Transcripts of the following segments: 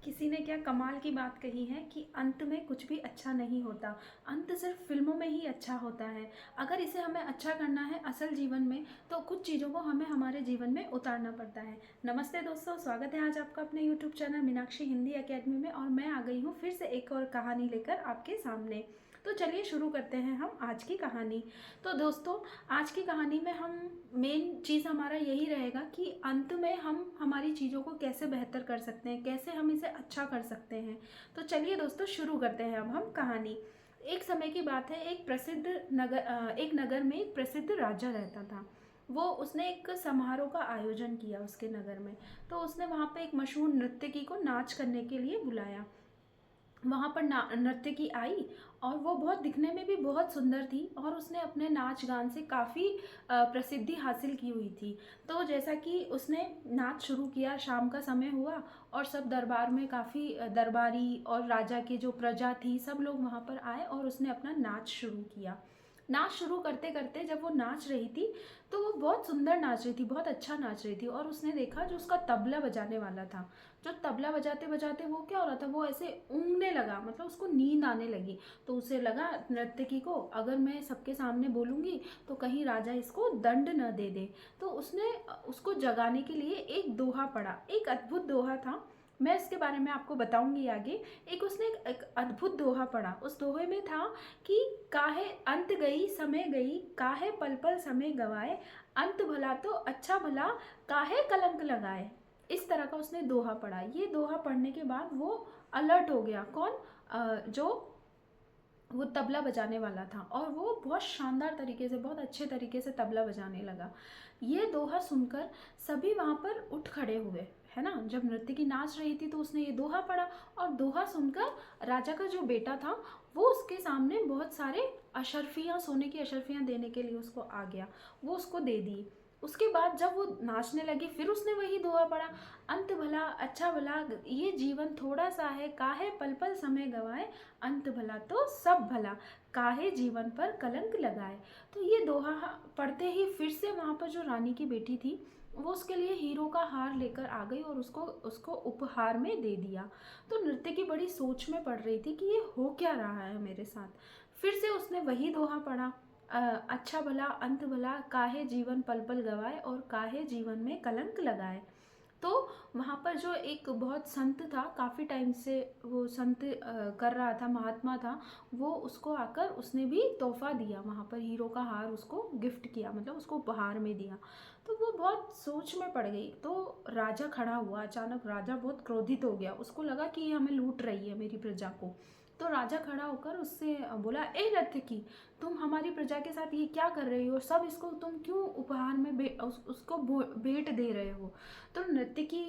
किसी ने क्या कमाल की बात कही है कि अंत में कुछ भी अच्छा नहीं होता। अंत सिर्फ फिल्मों में ही अच्छा होता है। अगर इसे हमें अच्छा करना है असल जीवन में, तो कुछ चीज़ों को हमें हमारे जीवन में उतारना पड़ता है। नमस्ते दोस्तों, स्वागत है आज आपका अपने YouTube channel Meenakshi Hindi academy में। और मैं आ गई हूँ फिर से एक और कहानी लेकर आपके सामने। तो चलिए शुरू करते हैं हम आज की कहानी। तो दोस्तों, आज की कहानी में हम मेन चीज़ हमारा यही रहेगा कि अंत में हम हमारी चीज़ों को कैसे बेहतर कर सकते हैं, कैसे हम इसे अच्छा कर सकते हैं। तो चलिए दोस्तों शुरू करते हैं अब हम कहानी। एक समय की बात है, एक नगर में एक प्रसिद्ध राजा रहता था। वो उसने एक समारोह का आयोजन किया उसके नगर में। तो उसने वहाँ पे एक मशहूर नृत्यकी को नाच करने के लिए बुलाया। वहाँ पर नर्तकी आई और वो बहुत दिखने में भी बहुत सुंदर थी और उसने अपने नाच गान से काफ़ी प्रसिद्धि हासिल की हुई थी। तो जैसा कि उसने नाच शुरू किया, शाम का समय हुआ और सब दरबार में काफ़ी दरबारी और राजा की जो प्रजा थी सब लोग वहाँ पर आए और उसने अपना नाच शुरू किया। नाच शुरू करते करते जब वो नाच रही थी तो वो बहुत सुंदर नाच रही थी, बहुत अच्छा नाच रही थी। और उसने देखा जो उसका तबला बजाने वाला था, जो तबला बजाते बजाते वो क्या हो रहा था, वो ऐसे ऊँघने लगा, मतलब उसको नींद आने लगी। तो उसे लगा नर्तकी को, अगर मैं सबके सामने बोलूँगी तो कहीं राजा इसको दंड न दे दे। तो उसने उसको जगाने के लिए एक दोहा पढ़ा, एक अद्भुत दोहा था। मैं इसके बारे में आपको बताऊंगी आगे। एक अद्भुत दोहा पढ़ा। उस दोहे में था कि काहे अंत गई समय गई, काहे पल पल समय गवाए, अंत भला तो अच्छा भला, काहे कलंक लगाए। इस तरह का उसने दोहा पढ़ा। ये दोहा पढ़ने के बाद वो अलर्ट हो गया। कौन? जो वो तबला बजाने वाला था, और वो बहुत शानदार तरीके से, बहुत अच्छे तरीके से तबला बजाने लगा। ये दोहा सुनकर सभी वहाँ पर उठ खड़े हुए, है ना। जब नृत्यकी नाच रही थी तो उसने ये दोहा पढ़ा, और दोहा सुनकर राजा का जो बेटा था वो उसके सामने बहुत सारे अशर्फियाँ, सोने की अशर्फियाँ देने के लिए उसको आ गया। वो उसको दे दी। उसके बाद जब वो नाचने लगी फिर उसने वही दोहा पढ़ा, अंत भला अच्छा भला, ये जीवन थोड़ा सा है, काहे पल पल समय गवाए, अंत भला तो सब भला, काहे जीवन पर कलंक लगाए। तो ये दोहा पढ़ते ही फिर से वहाँ पर जो रानी की बेटी थी वो उसके लिए हीरो का हार लेकर आ गई और उसको उसको उपहार में दे दिया। तो नृत्य की बड़ी सोच में पड़ रही थी कि ये हो क्या रहा है मेरे साथ। फिर से उसने वही दोहा पढ़ा, अच्छा भला अंत भला, काहे जीवन पल पल गवाए और काहे जीवन में कलंक लगाए। तो वहाँ पर जो एक बहुत संत था, काफ़ी टाइम से वो संत कर रहा था, महात्मा था, वो उसको आकर उसने भी तोहफा दिया, वहाँ पर हीरो का हार उसको गिफ्ट किया, मतलब उसको उपहार में दिया। तो वो बहुत सोच में पड़ गई। तो राजा खड़ा हुआ, अचानक राजा बहुत क्रोधित हो गया, उसको लगा कि ये हमें लूट रही है, मेरी प्रजा को। तो राजा खड़ा होकर उससे बोला, ए नर्तकी, तुम हमारी प्रजा के साथ ये क्या कर रही हो, सब इसको तुम क्यों उपहार में उसको भेंट दे रहे हो। तो नर्तकी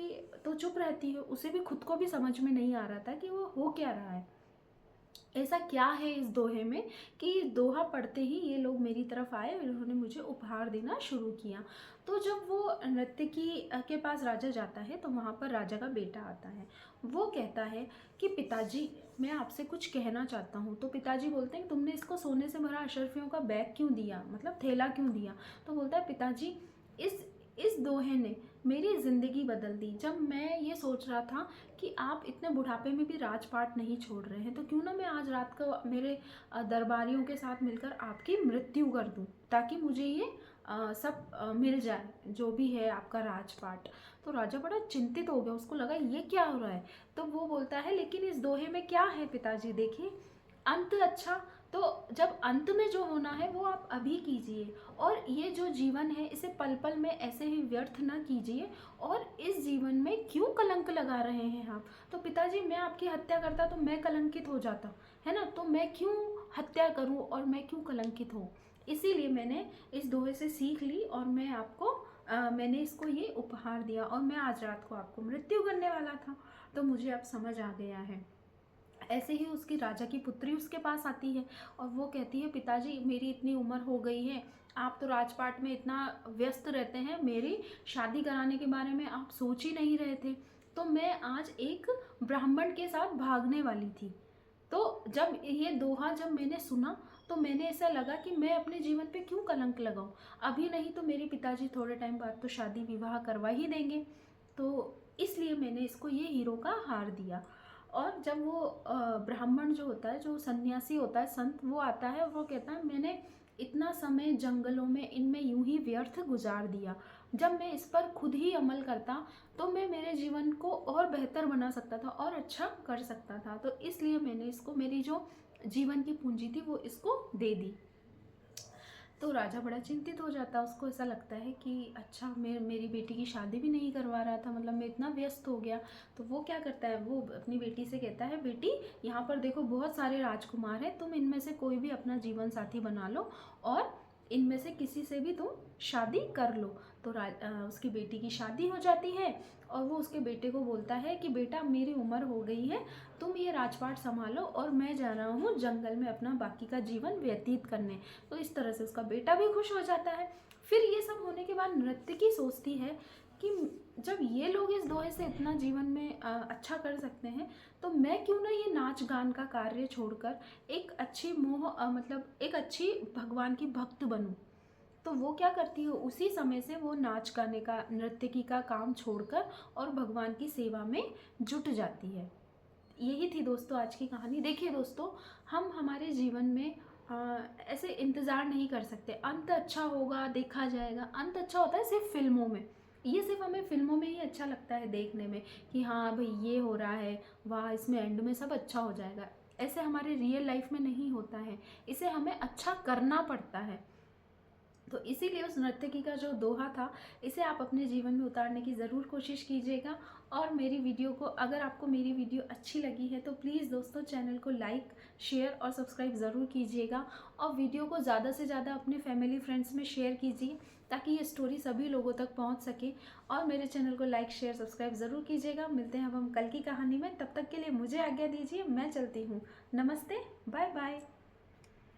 तो चुप रहती है, उसे भी खुद को भी समझ में नहीं आ रहा था कि वो हो क्या रहा है, ऐसा क्या है इस दोहे में कि दोहा पढ़ते ही ये लोग मेरी तरफ आए और उन्होंने मुझे उपहार देना शुरू किया। तो जब वो नर्तकी के पास राजा जाता है तो वहाँ पर राजा का बेटा आता है। वो कहता है कि पिताजी, मैं आपसे कुछ कहना चाहता हूँ। तो पिताजी बोलते हैं कि तुमने इसको सोने से भरा अशर्फियों का बैग क्यों दिया, मतलब थैला क्यों दिया। तो बोलता है, पिताजी, इस दोहे ने मेरी ज़िंदगी बदल दी। जब मैं ये सोच रहा था कि आप इतने बुढ़ापे में भी राजपाट नहीं छोड़ रहे हैं, तो क्यों ना मैं आज रात को मेरे दरबारियों के साथ मिलकर आपकी मृत्यु कर दूं, ताकि मुझे ये सब मिल जाए, जो भी है आपका राजपाट। तो राजा बड़ा चिंतित हो गया, उसको लगा ये क्या हो रहा है। तो वो बोलता है, लेकिन इस दोहे में क्या है पिताजी, देखिए, अंत अच्छा, तो जब अंत में जो होना है वो आप अभी कीजिए, और ये जो जीवन है इसे पल पल में ऐसे ही व्यर्थ ना कीजिए, और इस जीवन में क्यों कलंक लगा रहे हैं आप। तो पिताजी, मैं आपकी हत्या करता तो मैं कलंकित हो जाता, है ना, तो मैं क्यों हत्या करूं और मैं क्यों कलंकित हूँ। इसीलिए मैंने इस दोहे से सीख ली और मैंने इसको ये उपहार दिया, और मैं आज रात को आपको मृत्यु करने वाला था, तो मुझे अब समझ आ गया है। ऐसे ही उसकी राजा की पुत्री उसके पास आती है और वो कहती है, पिताजी, मेरी इतनी उम्र हो गई है, आप तो राजपाट में इतना व्यस्त रहते हैं, मेरी शादी कराने के बारे में आप सोच ही नहीं रहे थे। तो मैं आज एक ब्राह्मण के साथ भागने वाली थी। तो जब ये दोहा जब मैंने सुना तो मैंने ऐसा लगा कि मैं अपने जीवन पे क्यों कलंक लगाऊं, अभी नहीं तो मेरे पिताजी थोड़े टाइम बाद तो शादी विवाह करवा ही देंगे। तो इसलिए मैंने इसको ये हीरो का हार दिया। और जब वो ब्राह्मण जो होता है, जो सन्यासी होता है, संत, वो आता है और वो कहता है मैंने इतना समय जंगलों में इनमें यूं ही व्यर्थ गुजार दिया, जब मैं इस पर खुद ही अमल करता तो मैं मेरे जीवन को और बेहतर बना सकता था और अच्छा कर सकता था। तो इसलिए मैंने इसको, मेरी जो जीवन की पूंजी थी वो इसको दे दी। तो राजा बड़ा चिंतित हो जाता है, उसको ऐसा लगता है कि अच्छा मेरी बेटी की शादी भी नहीं करवा रहा था, मतलब मैं इतना व्यस्त हो गया। तो वो क्या करता है, वो अपनी बेटी से कहता है बेटी यहाँ पर देखो बहुत सारे राजकुमार हैं, तुम इनमें से कोई भी अपना जीवन साथी बना लो और इनमें से किसी से भी तुम शादी कर लो। तो उसकी बेटी की शादी हो जाती है और वो उसके बेटे को बोलता है कि बेटा मेरी उम्र हो गई है, तुम ये राजपाट संभालो और मैं जा रहा हूँ जंगल में अपना बाकी का जीवन व्यतीत करने। तो इस तरह से उसका बेटा भी खुश हो जाता है। फिर ये सब होने के बाद नृत्यकी सोचती है कि जब ये लोग इस दोहे से इतना जीवन में अच्छा कर सकते हैं, तो मैं क्यों ना ये नाच गान का कार्य छोड़कर एक अच्छी मतलब एक अच्छी भगवान की भक्त बनूं। तो वो क्या करती है, उसी समय से वो नाच गाने का, नृत्यकी का काम छोड़कर और भगवान की सेवा में जुट जाती है। यही थी दोस्तों आज की कहानी। देखिए दोस्तों, हम हमारे जीवन में ऐसे इंतज़ार नहीं कर सकते अंत अच्छा होगा, देखा जाएगा। अंत अच्छा होता है सिर्फ फिल्मों में, ये सिर्फ हमें फिल्मों में ही अच्छा लगता है देखने में कि हाँ भाई ये हो रहा है, वाह इसमें एंड में सब अच्छा हो जाएगा। ऐसे हमारे रियल लाइफ में नहीं होता है, इसे हमें अच्छा करना पड़ता है। तो इसीलिए उस नर्तकी का जो दोहा था, इसे आप अपने जीवन में उतारने की ज़रूर कोशिश कीजिएगा। और मेरी वीडियो को, अगर आपको मेरी वीडियो अच्छी लगी है तो प्लीज़ दोस्तों चैनल को लाइक, शेयर और सब्सक्राइब ज़रूर कीजिएगा। और वीडियो को ज़्यादा से ज़्यादा अपने फैमिली फ्रेंड्स में शेयर कीजिए ताकि ये स्टोरी सभी लोगों तक पहुंच सके। और मेरे चैनल को लाइक, शेयर, सब्सक्राइब ज़रूर कीजिएगा। मिलते हैं अब हम कल की कहानी में, तब तक के लिए मुझे आज्ञा दीजिए, मैं चलती हूँ। नमस्ते, बाय बाय।